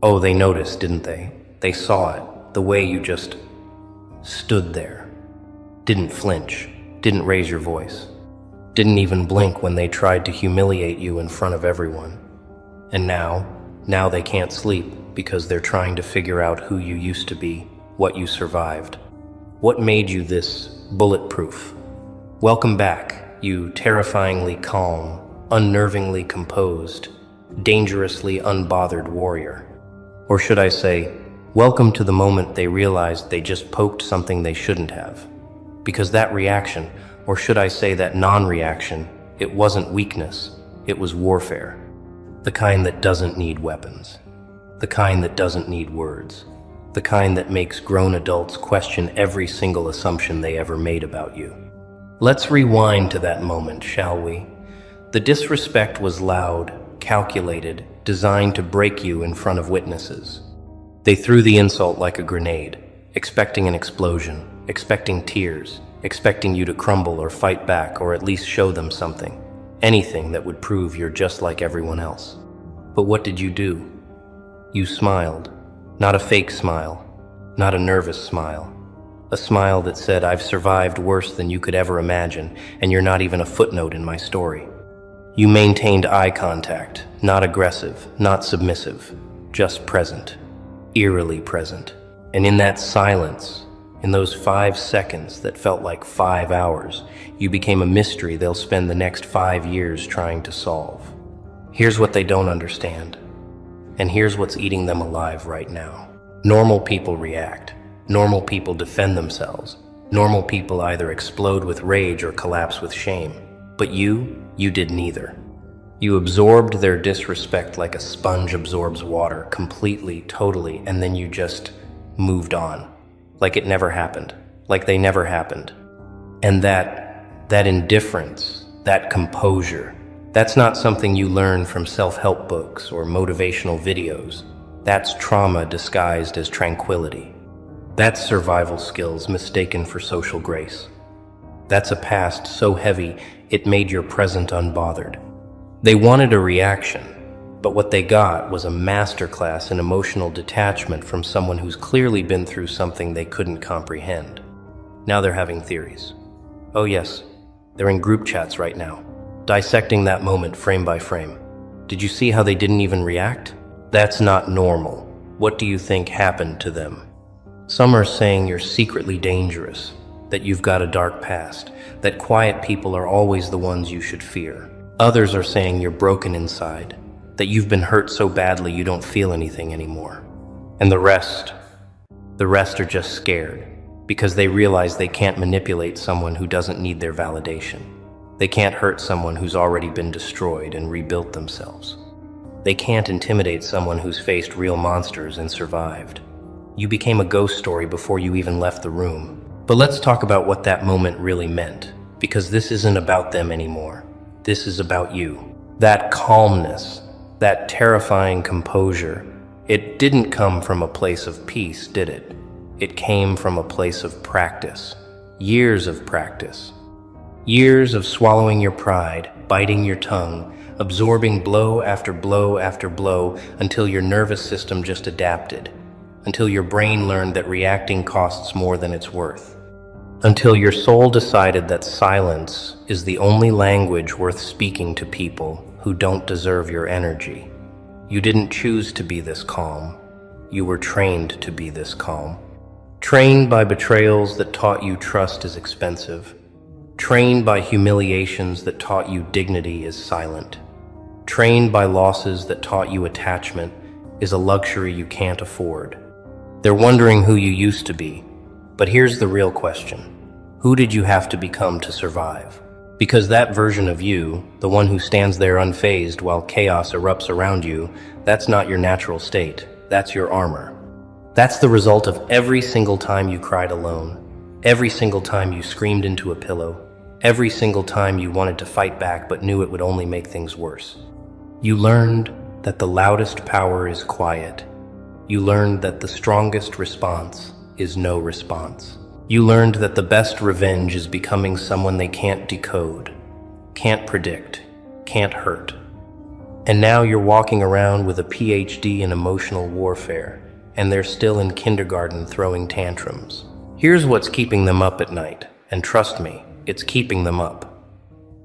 Oh, they noticed, didn't they? They saw it, the way you just stood there. Didn't flinch, didn't raise your voice, didn't even blink when they tried to humiliate you in front of everyone. And now they can't sleep because they're trying to figure out who you used to be, what you survived. What made you this bulletproof? Welcome back, you terrifyingly calm, unnervingly composed, dangerously unbothered warrior. Or should I say, welcome to the moment they realized they just poked something they shouldn't have. Because that reaction, or should I say that non-reaction, it wasn't weakness, it was warfare. The kind that doesn't need weapons. The kind that doesn't need words. The kind that makes grown adults question every single assumption they ever made about you. Let's rewind to that moment, shall we? The disrespect was loud, calculated, designed to break you in front of witnesses. They threw the insult like a grenade, expecting an explosion, expecting tears, expecting you to crumble or fight back or at least show them something. Anything that would prove you're just like everyone else. But what did you do? You smiled. Not a fake smile, not a nervous smile. A smile that said, I've survived worse than you could ever imagine, and you're not even a footnote in my story. You maintained eye contact, not aggressive, not submissive, just present, eerily present. And in that silence, in those 5 seconds that felt like 5 hours, you became a mystery they'll spend the next 5 years trying to solve. Here's what they don't understand, and here's what's eating them alive right now. Normal people react. Normal people defend themselves. Normal people either explode with rage or collapse with shame. But you did neither. You absorbed their disrespect like a sponge absorbs water, completely, totally, and then you just moved on. Like it never happened. Like they never happened. And that indifference, that composure, that's not something you learn from self-help books or motivational videos. That's trauma disguised as tranquility. That's survival skills mistaken for social grace. That's a past so heavy it made your present unbothered. They wanted a reaction, but what they got was a masterclass in emotional detachment from someone who's clearly been through something they couldn't comprehend. Now they're having theories. Oh yes, they're in group chats right now, dissecting that moment frame by frame. Did you see how they didn't even react? That's not normal. What do you think happened to them? Some are saying you're secretly dangerous, that you've got a dark past, that quiet people are always the ones you should fear. Others are saying you're broken inside, that you've been hurt so badly you don't feel anything anymore. And the rest are just scared, because they realize they can't manipulate someone who doesn't need their validation. They can't hurt someone who's already been destroyed and rebuilt themselves. They can't intimidate someone who's faced real monsters and survived. You became a ghost story before you even left the room. But let's talk about what that moment really meant, because this isn't about them anymore. This is about you. That calmness, that terrifying composure, it didn't come from a place of peace, did it? It came from a place of practice. Years of practice. Years of swallowing your pride, biting your tongue, absorbing blow after blow after blow until your nervous system just adapted, until your brain learned that reacting costs more than it's worth, until your soul decided that silence is the only language worth speaking to people who don't deserve your energy. You didn't choose to be this calm. You were trained to be this calm. Trained by betrayals that taught you trust is expensive. Trained by humiliations that taught you dignity is silent. Trained by losses that taught you attachment is a luxury you can't afford. They're wondering who you used to be, but here's the real question. Who did you have to become to survive? Because that version of you, the one who stands there unfazed while chaos erupts around you, that's not your natural state. That's your armor. That's the result of every single time you cried alone, every single time you screamed into a pillow, every single time you wanted to fight back but knew it would only make things worse. You learned that the loudest power is quiet. You learned that the strongest response is no response. You learned that the best revenge is becoming someone they can't decode, can't predict, can't hurt. And now you're walking around with a PhD in emotional warfare, and they're still in kindergarten throwing tantrums. Here's what's keeping them up at night, and trust me, it's keeping them up.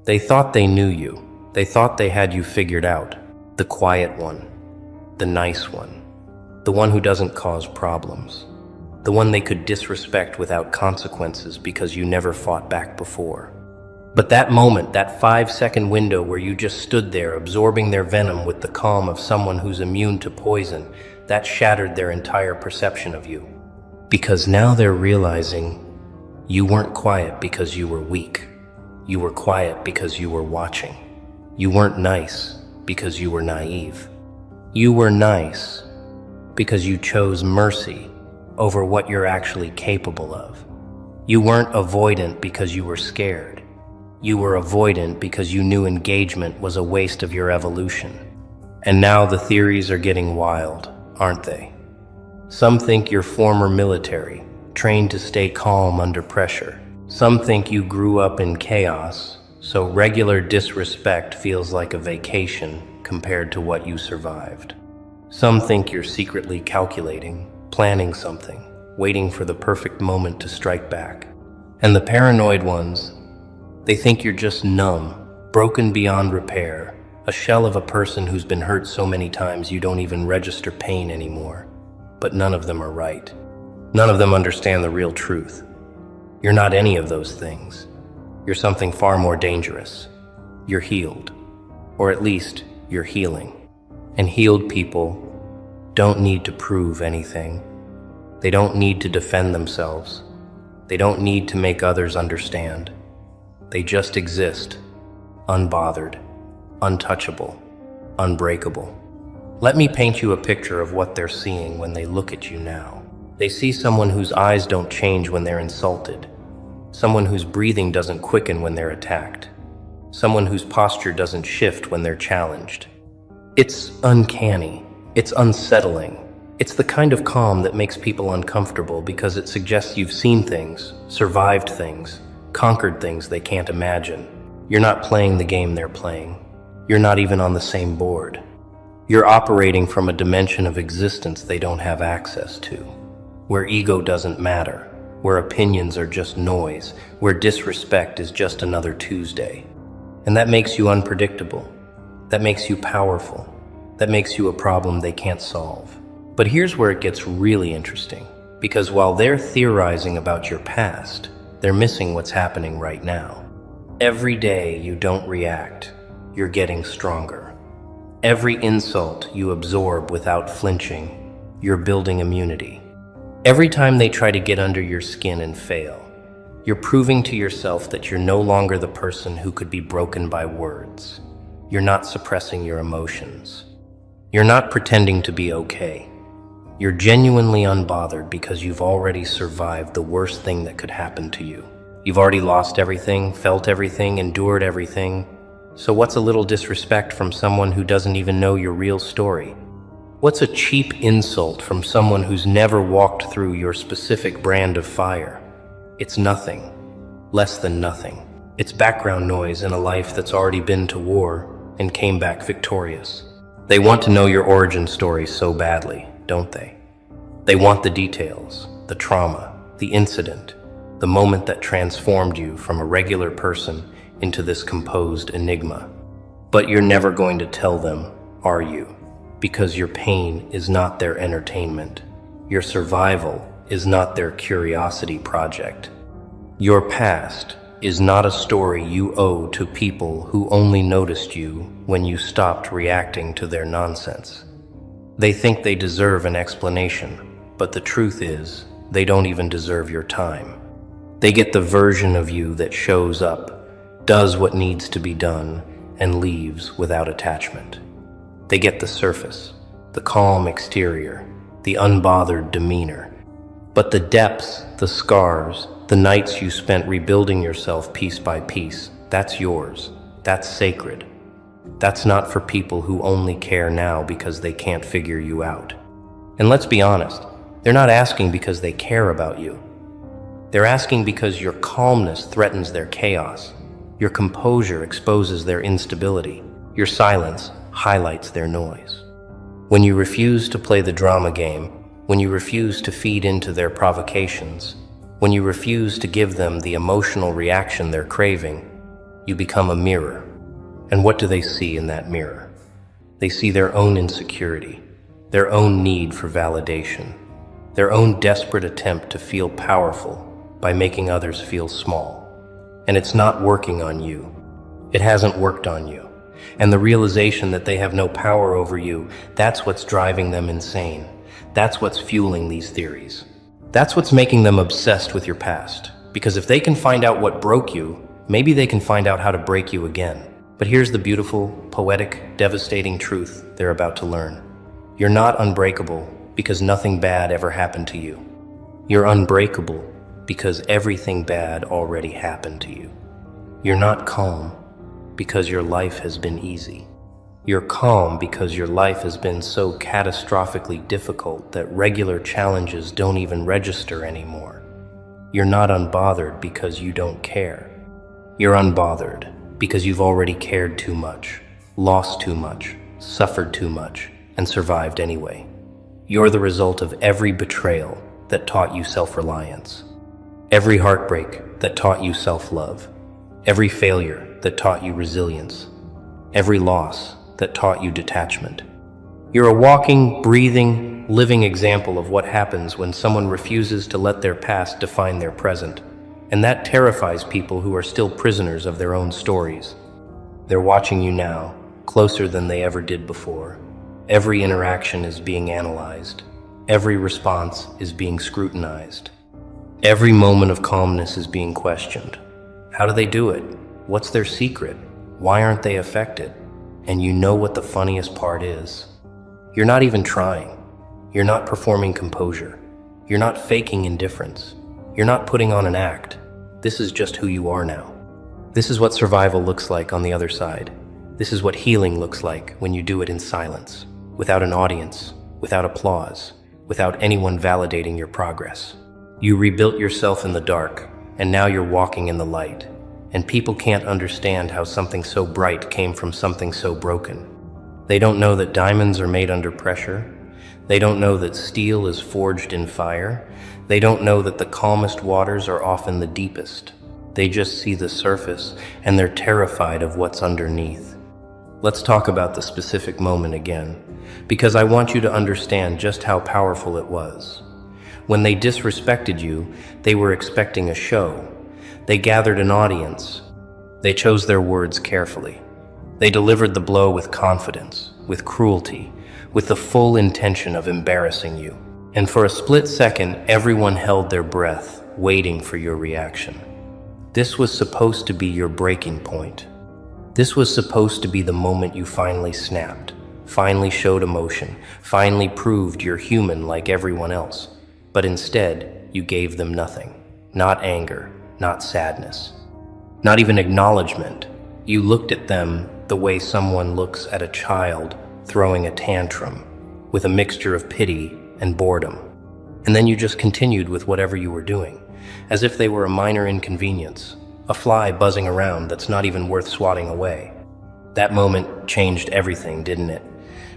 They thought they knew you. They thought they had you figured out. The quiet one, the nice one, the one who doesn't cause problems, the one they could disrespect without consequences because you never fought back before. But that moment, that 5-second window where you just stood there absorbing their venom with the calm of someone who's immune to poison, that shattered their entire perception of you. Because now they're realizing you weren't quiet because you were weak. You were quiet because you were watching. You weren't nice because you were naive. You were nice because you chose mercy over what you're actually capable of. You weren't avoidant because you were scared. You were avoidant because you knew engagement was a waste of your evolution. And now the theories are getting wild, aren't they? Some think you're former military, trained to stay calm under pressure. Some think you grew up in chaos, so regular disrespect feels like a vacation compared to what you survived. Some think you're secretly calculating, planning something, waiting for the perfect moment to strike back. And the paranoid ones, they think you're just numb, broken beyond repair, a shell of a person who's been hurt so many times you don't even register pain anymore. But none of them are right. None of them understand the real truth. You're not any of those things. You're something far more dangerous. You're healed. Or at least, you're healing. And healed people don't need to prove anything. They don't need to defend themselves. They don't need to make others understand. They just exist, unbothered, untouchable, unbreakable. Let me paint you a picture of what they're seeing when they look at you now. They see someone whose eyes don't change when they're insulted, someone whose breathing doesn't quicken when they're attacked, someone whose posture doesn't shift when they're challenged. It's uncanny, it's unsettling. It's the kind of calm that makes people uncomfortable because it suggests you've seen things, survived things, conquered things they can't imagine. You're not playing the game they're playing. You're not even on the same board. You're operating from a dimension of existence they don't have access to, where ego doesn't matter, where opinions are just noise, where disrespect is just another Tuesday. And that makes you unpredictable. That makes you powerful. That makes you a problem they can't solve. But here's where it gets really interesting, because while they're theorizing about your past, they're missing what's happening right now. Every day you don't react, you're getting stronger. Every insult you absorb without flinching, you're building immunity. Every time they try to get under your skin and fail, you're proving to yourself that you're no longer the person who could be broken by words. You're not suppressing your emotions. You're not pretending to be okay. You're genuinely unbothered because you've already survived the worst thing that could happen to you. You've already lost everything, felt everything, endured everything. So what's a little disrespect from someone who doesn't even know your real story? What's a cheap insult from someone who's never walked through your specific brand of fire? It's nothing. Less than nothing. It's background noise in a life that's already been to war and came back victorious. They want to know your origin story so badly, don't they? They want the details, the trauma, the incident, the moment that transformed you from a regular person into this composed enigma. But you're never going to tell them, are you? Because your pain is not their entertainment. Your survival is not their curiosity project. Your past is not a story you owe to people who only noticed you when you stopped reacting to their nonsense. They think they deserve an explanation, but the truth is, they don't even deserve your time. They get the version of you that shows up, does what needs to be done, and leaves without attachment. They get the surface, the calm exterior, the unbothered demeanor. But the depths, the scars, the nights you spent rebuilding yourself piece by piece, that's yours. That's sacred. That's not for people who only care now because they can't figure you out. And let's be honest, they're not asking because they care about you. They're asking because your calmness threatens their chaos. Your composure exposes their instability. Your silence highlights their noise. When you refuse to play the drama game, when you refuse to feed into their provocations, when you refuse to give them the emotional reaction they're craving, you become a mirror. And what do they see in that mirror? They see their own insecurity, their own need for validation, their own desperate attempt to feel powerful by making others feel small. And it's not working on you. It hasn't worked on you. And the realization that they have no power over you, that's what's driving them insane. That's what's fueling these theories. That's what's making them obsessed with your past. Because if they can find out what broke you, maybe they can find out how to break you again. But here's the beautiful, poetic, devastating truth they're about to learn. You're not unbreakable because nothing bad ever happened to you. You're unbreakable because everything bad already happened to you. You're not calm because your life has been easy. You're calm because your life has been so catastrophically difficult that regular challenges don't even register anymore. You're not unbothered because you don't care. You're unbothered because you've already cared too much, lost too much, suffered too much, and survived anyway. You're the result of every betrayal that taught you self-reliance, every heartbreak that taught you self-love, every failure that taught you resilience, every loss that taught you detachment. You're a walking, breathing, living example of what happens when someone refuses to let their past define their present. And that terrifies people who are still prisoners of their own stories. They're watching you now, closer than they ever did before. Every interaction is being analyzed. Every response is being scrutinized. Every moment of calmness is being questioned. How do they do it? What's their secret? Why aren't they affected? And you know what the funniest part is? You're not even trying. You're not performing composure. You're not faking indifference. You're not putting on an act. This is just who you are now. This is what survival looks like on the other side. This is what healing looks like when you do it in silence, without an audience, without applause, without anyone validating your progress. You rebuilt yourself in the dark, and now you're walking in the light. And people can't understand how something so bright came from something so broken. They don't know that diamonds are made under pressure. They don't know that steel is forged in fire. They don't know that the calmest waters are often the deepest. They just see the surface, and they're terrified of what's underneath. Let's talk about the specific moment again, because I want you to understand just how powerful it was. When they disrespected you, they were expecting a show. They gathered an audience. They chose their words carefully. They delivered the blow with confidence, with cruelty, with the full intention of embarrassing you. And for a split second, everyone held their breath, waiting for your reaction. This was supposed to be your breaking point. This was supposed to be the moment you finally snapped, finally showed emotion, finally proved you're human like everyone else. But instead, you gave them nothing. Not anger, not sadness, not even acknowledgement. You looked at them the way someone looks at a child throwing a tantrum, with a mixture of pity and boredom. And then you just continued with whatever you were doing, as if they were a minor inconvenience, a fly buzzing around that's not even worth swatting away. That moment changed everything, didn't it?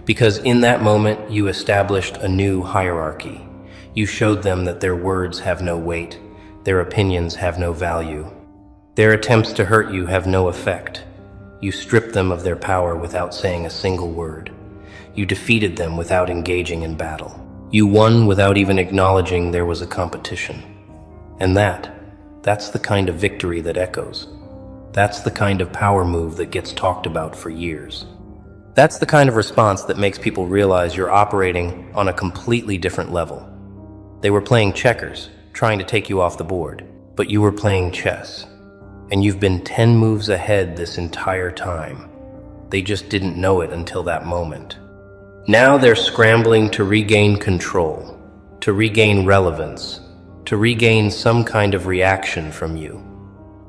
Because in that moment, you established a new hierarchy. You showed them that their words have no weight, their opinions have no value. Their attempts to hurt you have no effect. You stripped them of their power without saying a single word. You defeated them without engaging in battle. You won without even acknowledging there was a competition. And that's the kind of victory that echoes. That's the kind of power move that gets talked about for years. That's the kind of response that makes people realize you're operating on a completely different level. They were playing checkers, trying to take you off the board, but you were playing chess. And you've been 10 moves ahead this entire time. They just didn't know it until that moment. Now they're scrambling to regain control, to regain relevance, to regain some kind of reaction from you.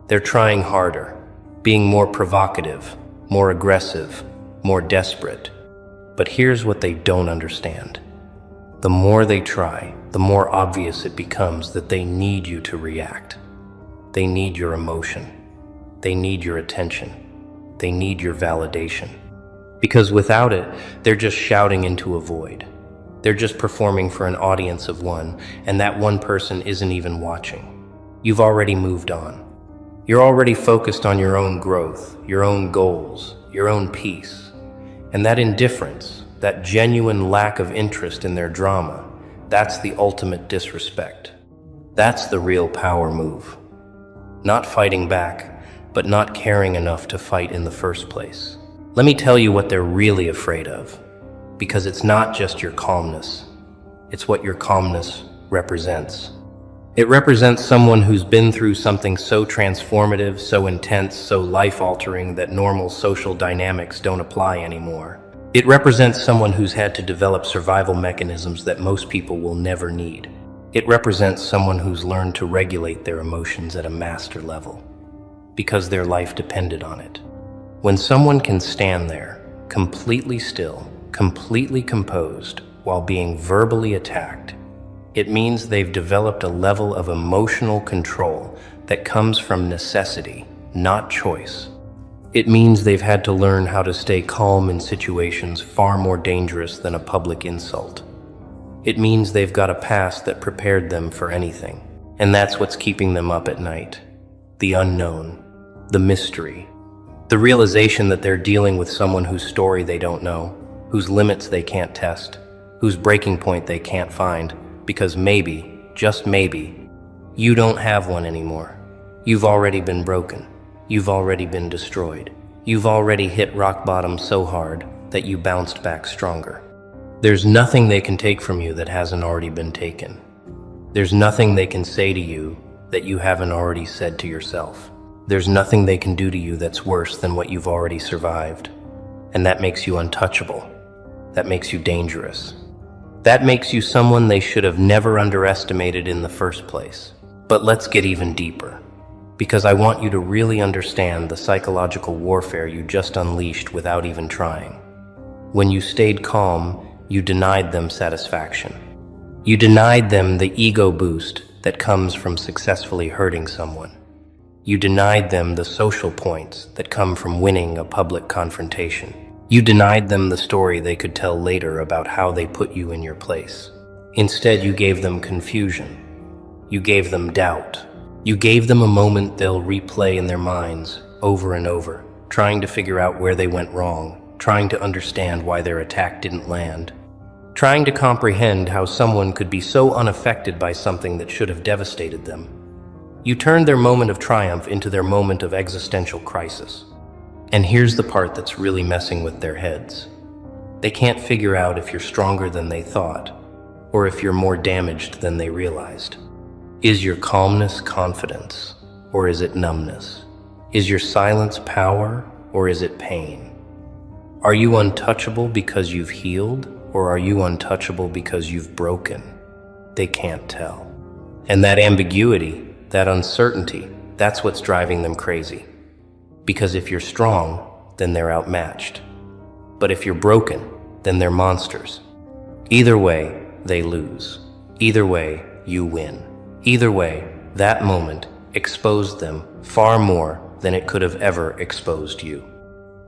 They're trying harder, being more provocative, more aggressive, more desperate. But here's what they don't understand. The more they try, the more obvious it becomes that they need you to react. They need your emotion. They need your attention. They need your validation. Because without it, they're just shouting into a void. They're just performing for an audience of one, and that one person isn't even watching. You've already moved on. You're already focused on your own growth, your own goals, your own peace. And that indifference, that genuine lack of interest in their drama, that's the ultimate disrespect. That's the real power move. Not fighting back, but not caring enough to fight in the first place. Let me tell you what they're really afraid of, because it's not just your calmness. It's what your calmness represents. It represents someone who's been through something so transformative, so intense, so life-altering that normal social dynamics don't apply anymore. It represents someone who's had to develop survival mechanisms that most people will never need. It represents someone who's learned to regulate their emotions at a master level, because their life depended on it. When someone can stand there, completely still, completely composed, while being verbally attacked, it means they've developed a level of emotional control that comes from necessity, not choice. It means they've had to learn how to stay calm in situations far more dangerous than a public insult. It means they've got a past that prepared them for anything, and that's what's keeping them up at night. The unknown, the mystery, the realization that they're dealing with someone whose story they don't know, whose limits they can't test, whose breaking point they can't find, because maybe, just maybe, you don't have one anymore. You've already been broken. You've already been destroyed. You've already hit rock bottom so hard that you bounced back stronger. There's nothing they can take from you that hasn't already been taken. There's nothing they can say to you that you haven't already said to yourself. There's nothing they can do to you that's worse than what you've already survived. And that makes you untouchable. That makes you dangerous. That makes you someone they should have never underestimated in the first place. But let's get even deeper, because I want you to really understand the psychological warfare you just unleashed without even trying. When you stayed calm, you denied them satisfaction. You denied them the ego boost that comes from successfully hurting someone. You denied them the social points that come from winning a public confrontation. You denied them the story they could tell later about how they put you in your place. Instead, you gave them confusion. You gave them doubt. You gave them a moment they'll replay in their minds over and over, trying to figure out where they went wrong, trying to understand why their attack didn't land, trying to comprehend how someone could be so unaffected by something that should have devastated them. You turned their moment of triumph into their moment of existential crisis. And here's the part that's really messing with their heads. They can't figure out if you're stronger than they thought, or if you're more damaged than they realized. Is your calmness confidence, or is it numbness? Is your silence power, or is it pain? Are you untouchable because you've healed, or are you untouchable because you've broken? They can't tell. And that ambiguity, that uncertainty, that's what's driving them crazy. Because if you're strong, then they're outmatched. But if you're broken, then they're monsters. Either way, they lose. Either way, you win. Either way, that moment exposed them far more than it could have ever exposed you.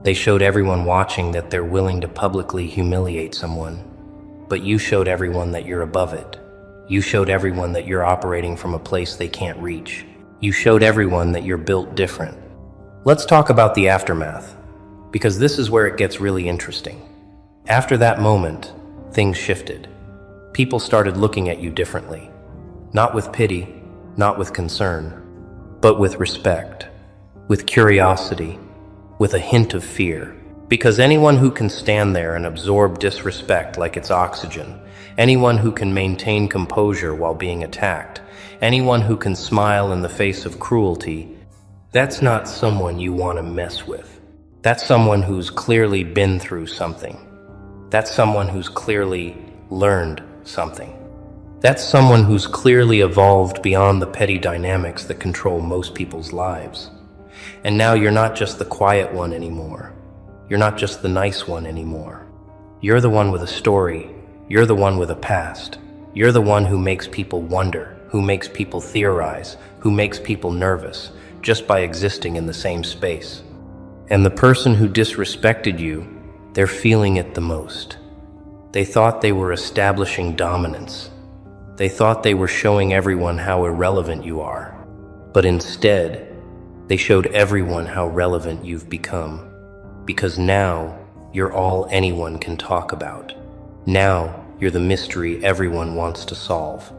They showed everyone watching that they're willing to publicly humiliate someone, but you showed everyone that you're above it. You showed everyone that you're operating from a place they can't reach. You showed everyone that you're built different. Let's talk about the aftermath, because this is where it gets really interesting. After that moment, things shifted. People started looking at you differently. Not with pity, not with concern, but with respect, with curiosity, with a hint of fear. Because anyone who can stand there and absorb disrespect like it's oxygen, anyone who can maintain composure while being attacked, anyone who can smile in the face of cruelty, that's not someone you want to mess with. That's someone who's clearly been through something. That's someone who's clearly learned something. That's someone who's clearly evolved beyond the petty dynamics that control most people's lives. And now you're not just the quiet one anymore. You're not just the nice one anymore. You're the one with a story. You're the one with a past. You're the one who makes people wonder, who makes people theorize, who makes people nervous, just by existing in the same space. And the person who disrespected you, They're feeling it the most. They thought they were establishing dominance. They thought they were showing everyone how irrelevant you are. But instead, they showed everyone how relevant you've become. Because now, you're all anyone can talk about. Now, you're the mystery everyone wants to solve.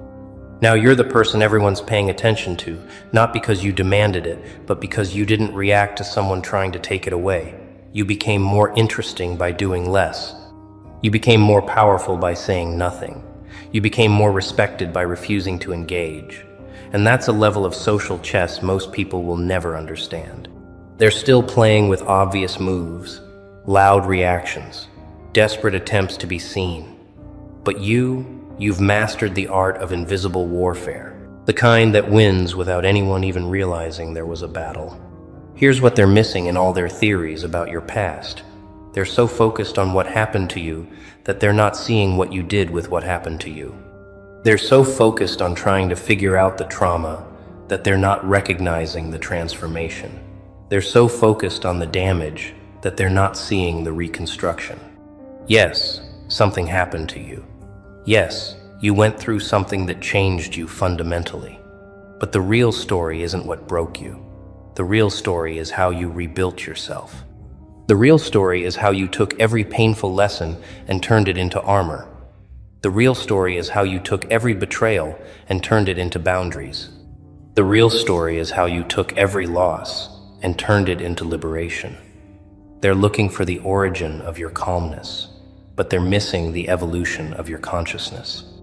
Now you're the person everyone's paying attention to, not because you demanded it, but because you didn't react to someone trying to take it away. You became more interesting by doing less. You became more powerful by saying nothing. You became more respected by refusing to engage. And that's a level of social chess most people will never understand. They're still playing with obvious moves, loud reactions, desperate attempts to be seen. But you've mastered the art of invisible warfare, the kind that wins without anyone even realizing there was a battle. Here's what they're missing in all their theories about your past. They're so focused on what happened to you that they're not seeing what you did with what happened to you. They're so focused on trying to figure out the trauma that they're not recognizing the transformation. They're so focused on the damage that they're not seeing the reconstruction. Yes, something happened to you. Yes, you went through something that changed you fundamentally. But the real story isn't what broke you. The real story is how you rebuilt yourself. The real story is how you took every painful lesson and turned it into armor. The real story is how you took every betrayal and turned it into boundaries. The real story is how you took every loss and turned it into liberation. They're looking for the origin of your calmness, but they're missing the evolution of your consciousness.